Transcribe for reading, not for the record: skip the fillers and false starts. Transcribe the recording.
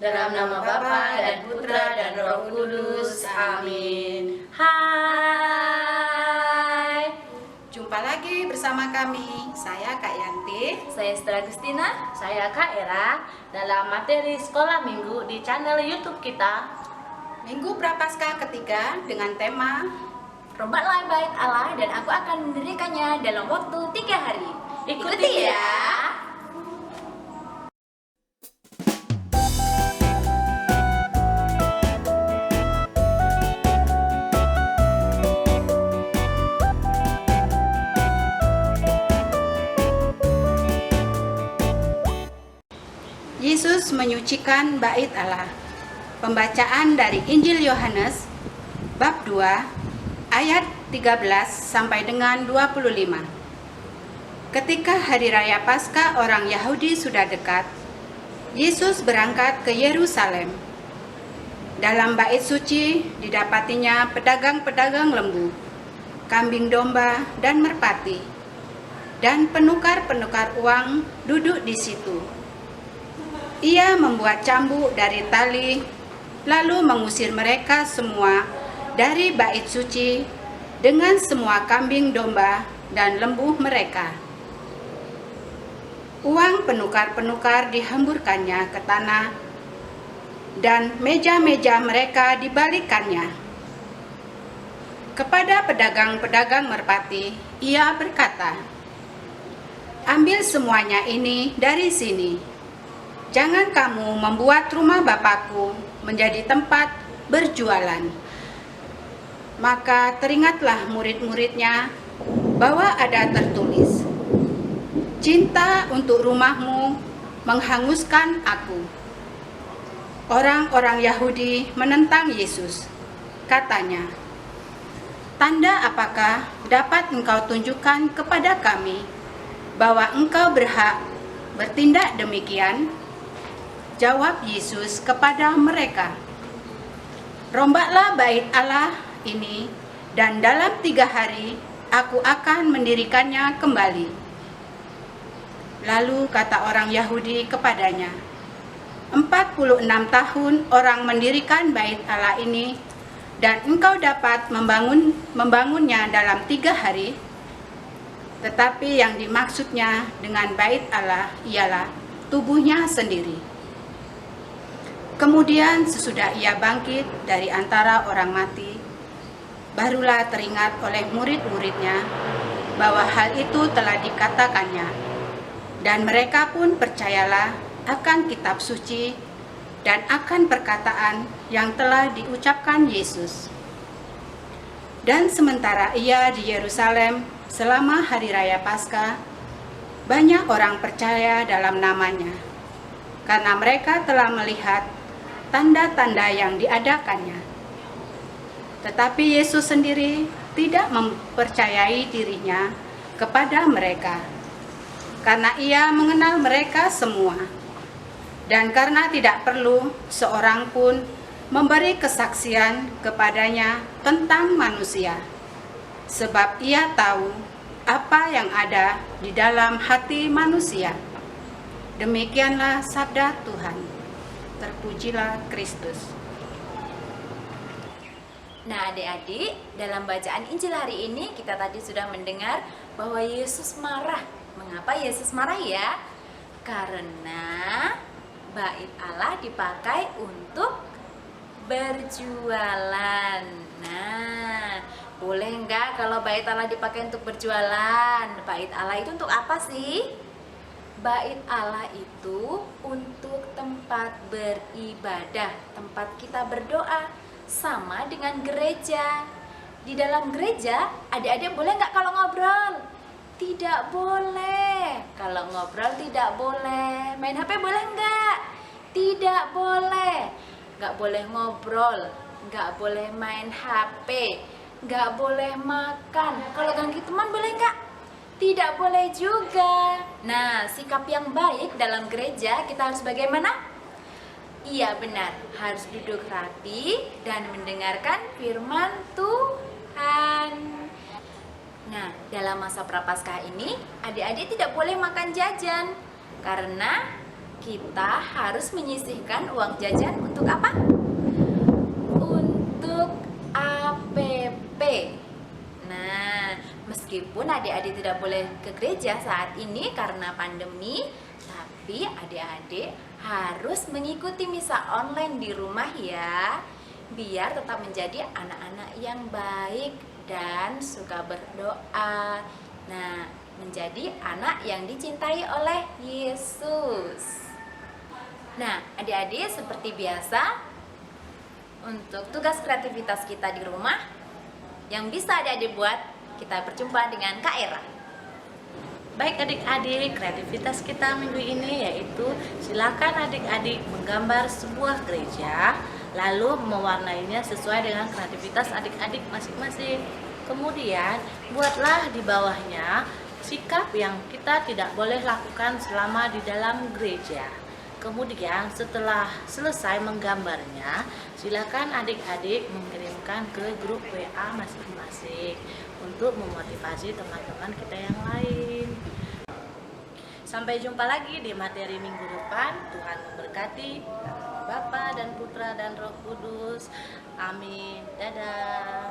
Dalam nama Bapa dan Putra dan Roh Kudus. Amin. Hai, Jumpa lagi bersama kami. Saya Kak Yanti. saya Esther Agustina Saya Kak Era dalam materi sekolah minggu di channel YouTube kita. Minggu Prapaskah ketiga dengan tema Rombaklah bait Allah dan aku akan mendirikannya dalam waktu 3 hari. Ikuti ya. Yesus menyucikan bait Allah. Pembacaan dari Injil Yohanes bab 2 ayat 13 sampai dengan 25. Ketika hari raya Paskah orang Yahudi sudah dekat, Yesus berangkat ke Yerusalem. Dalam bait suci didapatinya pedagang-pedagang lembu, kambing domba dan merpati, dan penukar-penukar uang duduk di situ. Ia membuat cambuk dari tali, lalu mengusir mereka semua dari bait suci dengan semua kambing domba dan lembu mereka. Uang penukar-penukar dihamburkannya ke tanah, dan meja-meja mereka dibalikannya. Kepada pedagang-pedagang merpati, ia berkata, "Ambil semuanya ini dari sini. Jangan kamu membuat rumah Bapakku menjadi tempat berjualan." Maka teringatlah murid-muridnya bahwa ada tertulis, "Cinta untuk rumahmu menghanguskan aku." Orang-orang Yahudi menentang Yesus. Katanya, "Tanda apakah dapat engkau tunjukkan kepada kami bahwa engkau berhak bertindak demikian?" Jawab Yesus kepada mereka, "Rombaklah bait Allah ini, dan dalam 3 hari aku akan mendirikannya kembali." Lalu kata orang Yahudi kepadanya, 46 tahun orang mendirikan bait Allah ini, dan engkau dapat membangunnya dalam 3 hari? Tetapi yang dimaksudnya dengan bait Allah ialah tubuhnya sendiri. Kemudian sesudah ia bangkit dari antara orang mati, barulah teringat oleh murid-muridnya bahwa hal itu telah dikatakannya, dan mereka pun percayalah akan kitab suci dan akan perkataan yang telah diucapkan Yesus. Dan sementara ia di Yerusalem selama hari raya Paskah, banyak orang percaya dalam namanya, karena mereka telah melihat tanda-tanda yang diadakannya. Tetapi Yesus sendiri tidak mempercayai dirinya kepada mereka, karena ia mengenal mereka semua, dan karena tidak perlu seorang pun memberi kesaksian kepadanya tentang manusia, sebab ia tahu apa yang ada di dalam hati manusia. Demikianlah sabda Tuhan. Terpujilah Kristus. Nah adik-adik, dalam bacaan Injil hari ini kita tadi sudah mendengar bahwa Yesus marah. Mengapa Yesus marah ya? Karena bait Allah dipakai untuk berjualan. Nah, boleh enggak kalau bait Allah dipakai untuk berjualan? Bait Allah itu untuk apa sih? Bait Allah itu untuk tempat beribadah, tempat kita berdoa, sama dengan gereja. Di dalam gereja, adik-adik boleh nggak kalau ngobrol? Tidak boleh. Kalau ngobrol tidak boleh. Main HP boleh nggak? Tidak boleh. Nggak boleh ngobrol, nggak boleh main HP, nggak boleh makan. Kalau ganggu teman boleh nggak? Tidak boleh juga. Nah, sikap yang baik dalam gereja kita harus bagaimana? Iya benar, harus duduk rapi dan mendengarkan firman Tuhan. Nah, dalam masa Prapaskah ini, adik-adik tidak boleh makan jajan karena kita harus menyisihkan uang jajan untuk apa? Untuk APP. Nah, meskipun adik-adik tidak boleh ke gereja saat ini karena pandemi, tapi adik-adik harus mengikuti misa online di rumah ya, biar tetap menjadi anak-anak yang baik dan suka berdoa. Nah, menjadi anak yang dicintai oleh Yesus. Nah, adik-adik seperti biasa, untuk tugas kreativitas kita di rumah yang bisa adik-adik buat, kita berjumpa dengan Kak Era. Baik adik-adik, kreativitas kita minggu ini yaitu silakan adik-adik menggambar sebuah gereja, lalu mewarnainya sesuai dengan kreativitas adik-adik masing-masing. Kemudian buatlah di bawahnya sikap yang kita tidak boleh lakukan selama di dalam gereja. Kemudian setelah selesai menggambarnya, silakan adik-adik mengirimkan ke grup WA masing-masing untuk memotivasi teman-teman kita yang lain. Sampai jumpa lagi di materi minggu depan. Tuhan memberkati Bapa dan Putra dan Roh Kudus. Amin. Dadah.